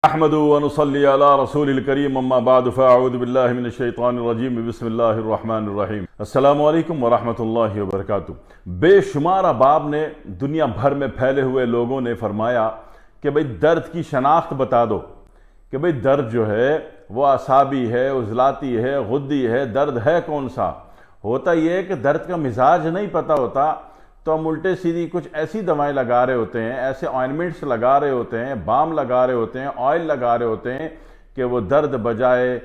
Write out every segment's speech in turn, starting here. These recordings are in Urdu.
احمد ونصلي على رسول الكريم اما بعد فاعوذ باللہ من الشیطان الرجیم بسم اللہ الرحمن الرحیم السلام علیکم ورحمۃ اللہ وبرکاتہ۔ بے شمار احباب نے دنیا بھر میں پھیلے ہوئے لوگوں نے فرمایا کہ بھئی درد کی شناخت بتا دو کہ بھئی درد جو ہے وہ اعصابی ہے، عضلاتی ہے، غدی ہے، درد ہے کون سا؟ ہوتا یہ ہے کہ درد کا مزاج نہیں پتہ ہوتا تو ہم الٹے سیدھی کچھ ایسی دوائیں لگا رہے ہوتے ہیں، ایسے آئنمنٹس لگا رہے ہوتے ہیں، بام لگا رہے ہوتے ہیں، آئل لگا رہے ہوتے ہیں کہ وہ درد بجائے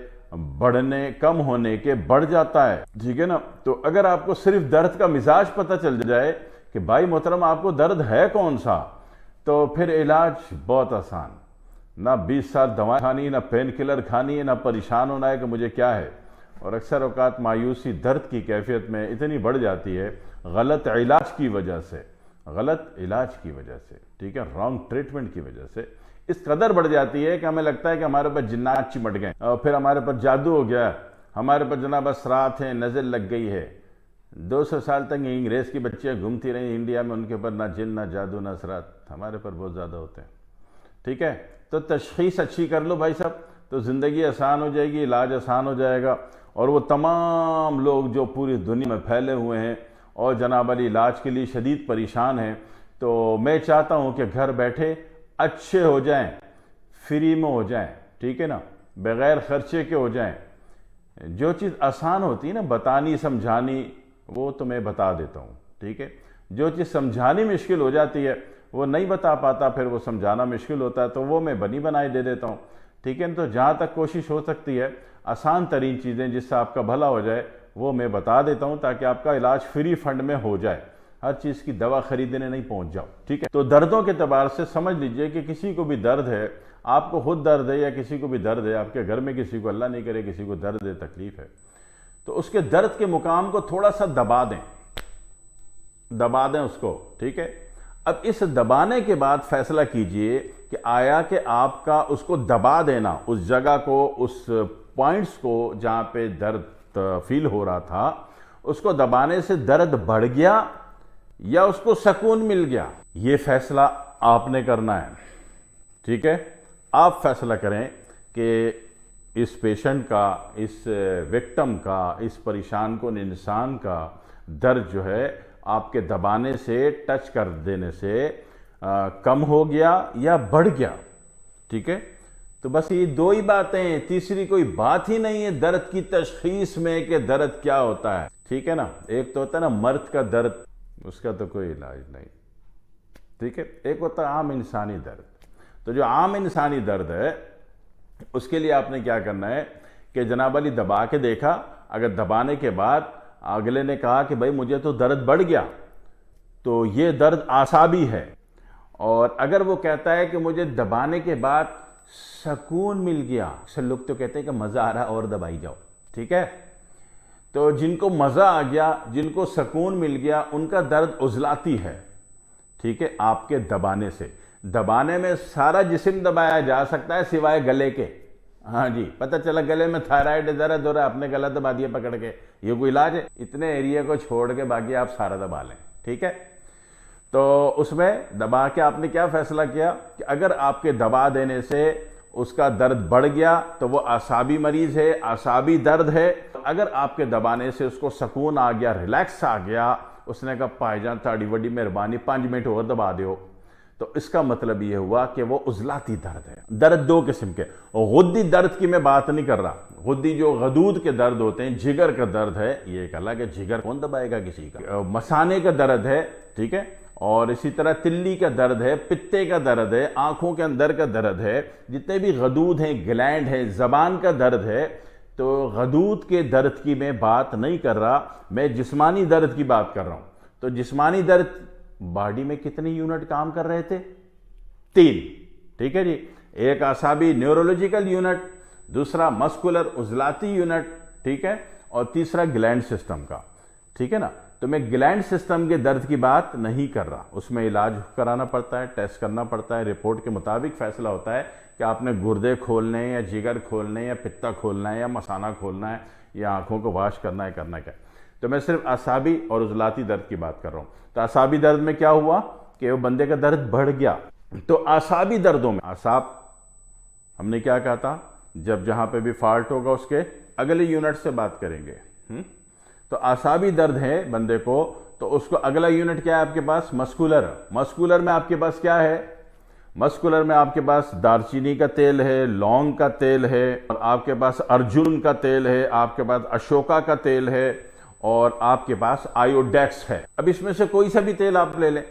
بڑھنے کم ہونے کے بڑھ جاتا ہے، ٹھیک ہے نا؟ تو اگر آپ کو صرف درد کا مزاج پتہ چل جائے کہ بھائی محترم آپ کو درد ہے کون سا، تو پھر علاج بہت آسان، نہ 20 سال دوائیں کھانی، نہ پین کلر کھانی ہے، نہ پریشان ہونا ہے کہ مجھے کیا ہے۔ اور اکثر اوقات مایوسی درد کی کیفیت میں اتنی بڑھ جاتی ہے غلط علاج کی وجہ سے، ٹھیک ہے، رانگ ٹریٹمنٹ کی وجہ سے اس قدر بڑھ جاتی ہے کہ ہمیں لگتا ہے کہ ہمارے پر جنات چمٹ گئے اور پھر ہمارے پر جادو ہو گیا، ہمارے پر جناب اثرات ہیں، نظر لگ گئی ہے۔ 200 سال تک انگریز کی بچیاں گھومتی رہیں انڈیا میں، ان کے پر نہ جن، نہ جادو، نہ اثرات، ہمارے پر بہت زیادہ ہوتے ہیں، ٹھیک ہے؟ تو تشخیص اچھی کر لو بھائی صاحب تو زندگی آسان ہو جائے گی، علاج آسان ہو جائے گا۔ اور وہ تمام لوگ جو پوری دنیا میں پھیلے ہوئے ہیں اور جناب علی علاج کے لیے شدید پریشان ہیں، تو میں چاہتا ہوں کہ گھر بیٹھے اچھے ہو جائیں، فری میں ہو جائیں، ٹھیک ہے نا، بغیر خرچے کے ہو جائیں۔ جو چیز آسان ہوتی ہے نا بتانی سمجھانی، وہ تو میں بتا دیتا ہوں، ٹھیک ہے؟ جو چیز سمجھانی مشکل ہو جاتی ہے وہ نہیں بتا پاتا، پھر وہ سمجھانا مشکل ہوتا ہے تو وہ میں بنی بنائی دے دیتا ہوں، ٹھیک ہے؟ تو جہاں تک کوشش ہو سکتی ہے آسان ترین چیزیں جس سے آپ کا بھلا ہو جائے وہ میں بتا دیتا ہوں تاکہ آپ کا علاج فری فنڈ میں ہو جائے، ہر چیز کی دوا خریدنے نہیں پہنچ جاؤ، ٹھیک ہے؟ تو دردوں کے اعتبار سے سمجھ لیجئے کہ کسی کو بھی درد ہے، آپ کو خود درد ہے یا کسی کو بھی درد ہے، آپ کے گھر میں کسی کو، اللہ نہیں کرے کسی کو درد ہے، تکلیف ہے، تو اس کے درد کے مقام کو تھوڑا سا دبا دیں اس کو، ٹھیک ہے؟ اب اس دبانے کے بعد فیصلہ کیجئے کہ آیا کہ آپ کا اس کو دبا دینا، اس جگہ کو، اس پوائنٹس کو جہاں پہ درد فیل ہو رہا تھا، اس کو دبانے سے درد بڑھ گیا یا اس کو سکون مل گیا، یہ فیصلہ آپ نے کرنا ہے، ٹھیک ہے؟ آپ فیصلہ کریں کہ اس پیشنٹ کا، اس وکٹم کا، اس پریشان کن انسان کا درد جو ہے آپ کے دبانے سے، ٹچ کر دینے سے کم ہو گیا یا بڑھ گیا، ٹھیک ہے؟ تو بس یہ دو ہی باتیں ہیں، تیسری کوئی بات ہی نہیں ہے درد کی تشخیص میں کہ درد کیا ہوتا ہے، ٹھیک ہے نا؟ ایک تو ہوتا ہے نا مرد کا درد، اس کا تو کوئی علاج نہیں، ٹھیک ہے؟ ایک ہوتا ہے عام انسانی درد۔ تو جو عام انسانی درد ہے اس کے لیے آپ نے کیا کرنا ہے کہ جناب علی دبا کے دیکھا، اگر دبانے کے بعد اگلے نے کہا کہ بھائی مجھے تو درد بڑھ گیا تو یہ درد اعصابی ہے، اور اگر وہ کہتا ہے کہ مجھے دبانے کے بعد سکون مل گیا، اکثر لوگ تو کہتے ہیں کہ مزہ آ رہا اور دبائی جاؤ، ٹھیک ہے؟ تو جن کو مزہ آ گیا، جن کو سکون مل گیا، ان کا درد عضلاتی ہے، ٹھیک ہے؟ آپ کے دبانے سے، دبانے میں سارا جسم دبایا جا سکتا ہے سوائے گلے کے، ہاں جی، پتہ چلا گلے میں تھائرائڈ درد ہو رہا ہے، آپ نے گلا دبا دیا پکڑ کے، یہ کوئی علاج ہے؟ اتنے ایریا کو چھوڑ کے باقی آپ سارا دبا لیں، ٹھیک ہے؟ تو اس میں دبا کے آپ نے کیا فیصلہ کیا کہ اگر آپ کے دبا دینے سے اس کا درد بڑھ گیا تو وہ اعصابی مریض ہے، اعصابی درد ہے۔ اگر آپ کے دبانے سے اس کو سکون آ گیا، ریلیکس آ گیا، اس نے کہا پائی جان تھاڑی وڈی مہربانی 5 منٹ اور دبا دیو، تو اس کا مطلب یہ ہوا کہ وہ عضلاتی درد ہے۔ درد دو قسم کے، غدی درد کی میں بات نہیں کر رہا، غدی جو غدود کے درد ہوتے ہیں، جگر کا درد ہے، یہ ایک الگ ہے، جگر کون دبائے گا کسی کا؟ مثانے کا درد ہے، ٹھیک ہے؟ اور اسی طرح تلی کا درد ہے، پتے کا درد ہے، آنکھوں کے اندر کا درد ہے، جتنے بھی غدود ہیں، گلینڈ ہے، زبان کا درد ہے، تو غدود کے درد کی میں بات نہیں کر رہا، میں جسمانی درد کی بات کر رہا ہوں۔ تو جسمانی درد باڈی میں کتنی یونٹ کام کر رہے تھے؟ 3، ٹھیک ہے جی؟ ایک اعصابی نیورولوجیکل یونٹ، دوسرا مسکولر عضلاتی یونٹ، ٹھیک ہے؟ اور تیسرا گلینڈ سسٹم کا، ٹھیک ہے نا؟ تو میں گلینڈ سسٹم کے درد کی بات نہیں کر رہا، اس میں علاج کرانا پڑتا ہے، ٹیسٹ کرنا پڑتا ہے، رپورٹ کے مطابق فیصلہ ہوتا ہے کہ آپ نے گردے کھولنے ہیں یا جگر کھولنے ہیں یا پتا کھولنا ہے یا مثانہ کھولنا ہے یا آنکھوں کو واش کرنا ہے، کرنا کیا ہے۔ تو میں صرف اعصابی اور عضلاتی درد کی بات کر رہا ہوں۔ تو اعصابی درد میں کیا ہوا کہ وہ بندے کا درد بڑھ گیا، تو اعصابی دردوں میں اعصاب ہم نے کیا کہا تھا؟ جب جہاں پہ بھی فالٹ ہوگا اس کے اگلے یونٹ سے بات کریں گے. تو اعصابی درد ہے بندے کو، تو اس کو اگلا یونٹ کیا ہے آپ کے پاس؟ مسکولر. مسکولر میں آپ کے پاس کیا ہے؟ مسکولر میں آپ کے پاس دارچینی کا تیل ہے، لونگ کا تیل ہے، اور آپ کے پاس ارجن کا تیل ہے، آپ کے پاس اشوکا کا تیل ہے، اور آپ کے پاس آیوڈیکس ہے. اب اس میں سے کوئی سا بھی تیل آپ لے لیں،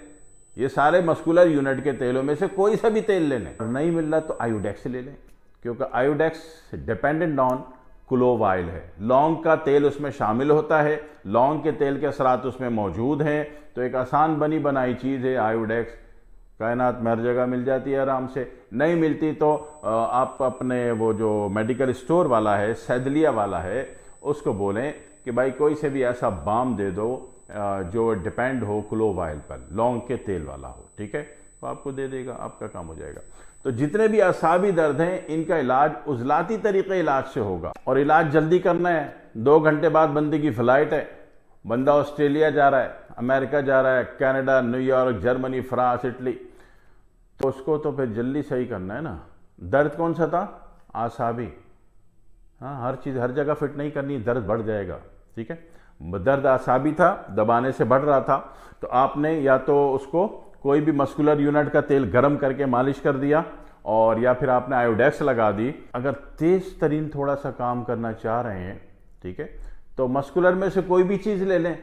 یہ سارے مسکولر یونٹ کے تیلوں میں سے کوئی سا بھی تیل لے لیں. نہیں مل رہا تو آیوڈیکس لے لیں، کیونکہ آیوڈیکس ڈیپینڈنٹ آن کلوو آئل ہے. لونگ کا تیل اس میں شامل ہوتا ہے، لونگ کے تیل کے اثرات اس میں موجود ہیں. تو ایک آسان بنی بنائی چیز ہے آیوڈیکس. کائنات میں ہر جگہ مل جاتی ہے آرام سے. نہیں ملتی تو آپ اپنے وہ جو میڈیکل اسٹور والا ہے، سیدلیہ والا ہے، اس کو بولیں کہ بھائی کوئی سے بھی ایسا بام دے دو جو ڈیپینڈ ہو کلوو آئل پر، لونگ کے تیل والا ہو. ٹھیک ہے، تو آپ کو دے دے گا، آپ کا کام ہو جائے گا. تو جتنے بھی اعصابی درد ہیں ان کا علاج عضلاتی طریقے علاج سے ہوگا، اور علاج جلدی کرنا ہے. 2 گھنٹے بعد بندے کی فلائٹ ہے، بندہ آسٹریلیا جا رہا ہے، امریکہ جا رہا ہے، Canada, new York, Germany, France, Italy, تو اس کو تو پھر جلدی صحیح کرنا ہے نا. درد کون سا تھا؟ اعصابی. ہاں، ہر چیز ہر جگہ فٹ نہیں کرنی، درد بڑھ جائے گا. ٹھیک ہے، درد اعصابی تھا، دبانے سے بڑھ رہا تھا، تو آپ نے یا تو اس کو کوئی بھی مسکولر یونٹ کا تیل گرم کر کے مالش کر دیا، اور یا پھر آپ نے آیوڈیکس لگا دی. اگر تیز ترین تھوڑا سا کام کرنا چاہ رہے ہیں، ٹھیک ہے، تو مسکولر میں سے کوئی بھی چیز لے لیں.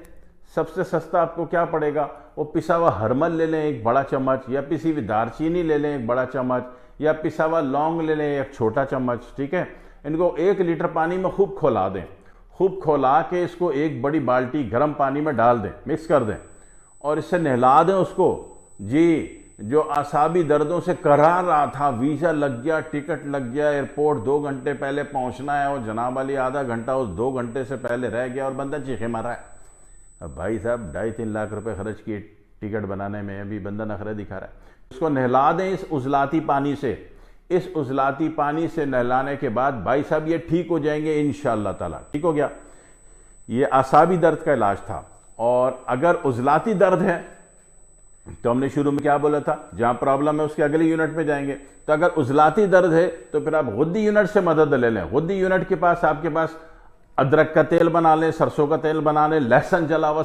سب سے سستا آپ کو کیا پڑے گا؟ وہ پسا ہوا ہرمل لے لیں 1 بڑا چمچ، یا پسی ہوئی دارچینی لے لیں 1 بڑا چمچ، یا پسا ہوا لونگ لے لیں 1 چھوٹا چمچ. ٹھیک ہے، ان کو 1 لیٹر پانی میں خوب کھولا دیں. خوب کھولا کے اس کو 1 بڑی بالٹی گرم پانی میں ڈال دیں، مکس کر دیں، اور اس سے نہلا دیں اس کو. جی، جو اعصابی دردوں سے کرا رہا تھا، ویزا لگ گیا، ٹکٹ لگ گیا، ایئرپورٹ 2 گھنٹے پہلے پہنچنا ہے، اور جناب علی آدھا گھنٹہ اس 2 گھنٹے سے پہلے رہ گیا اور بندہ چیخے مارا ہے. اب بھائی صاحب 2.5-3 لاکھ روپے خرچ کیے ٹکٹ بنانے میں، ابھی بندہ نخرے دکھا رہا ہے. اس کو نہلا دیں اس عضلاتی پانی سے. اس عضلاتی پانی سے نہلانے کے بعد بھائی صاحب یہ ٹھیک ہو جائیں گے انشاءاللہ تعالیٰ. ٹھیک ہو گیا. یہ اعصابی درد کا علاج تھا. اور اگر عضلاتی درد ہے تو ہم نے شروع میں کیا بولا تھا؟ جہاں پرابلم ہے اس کے اگلے یونٹ پہ جائیں گے. تو اگر عضلاتی درد ہے تو پھر آپ غدی یونٹ سے مدد لے لیں. غدی یونٹ کے پاس آپ کے پاس ادرک کا تیل بنا لیں، سرسوں کا تیل بنا لیں، لہسن جلا ہوا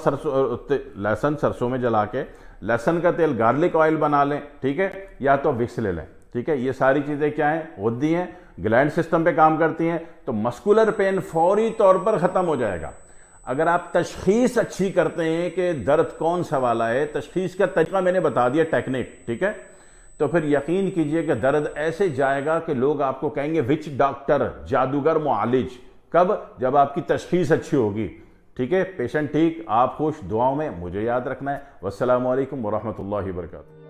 لہسن سرسوں میں جلا کے لہسن کا تیل، گارلک آئل بنا لیں. ٹھیک ہے، یا تو وکس لے لیں. ٹھیک ہے، یہ ساری چیزیں کیا ہیں؟ غدی ہیں، گلینڈ سسٹم پہ کام کرتی ہیں. تو مسکولر پین فوری طور پر ختم ہو جائے گا. اگر آپ تشخیص اچھی کرتے ہیں کہ درد کون سا والا ہے، تشخیص کا طریقہ میں نے بتا دیا، ٹیکنیک. ٹھیک ہے، تو پھر یقین کیجئے کہ درد ایسے جائے گا کہ لوگ آپ کو کہیں گے وچ ڈاکٹر، جادوگر معالج. کب؟ جب آپ کی تشخیص اچھی ہوگی. ٹھیک ہے، پیشنٹ ٹھیک، آپ خوش، دعاؤں میں مجھے یاد رکھنا ہے. والسلام علیکم ورحمۃ اللہ وبرکاتہ.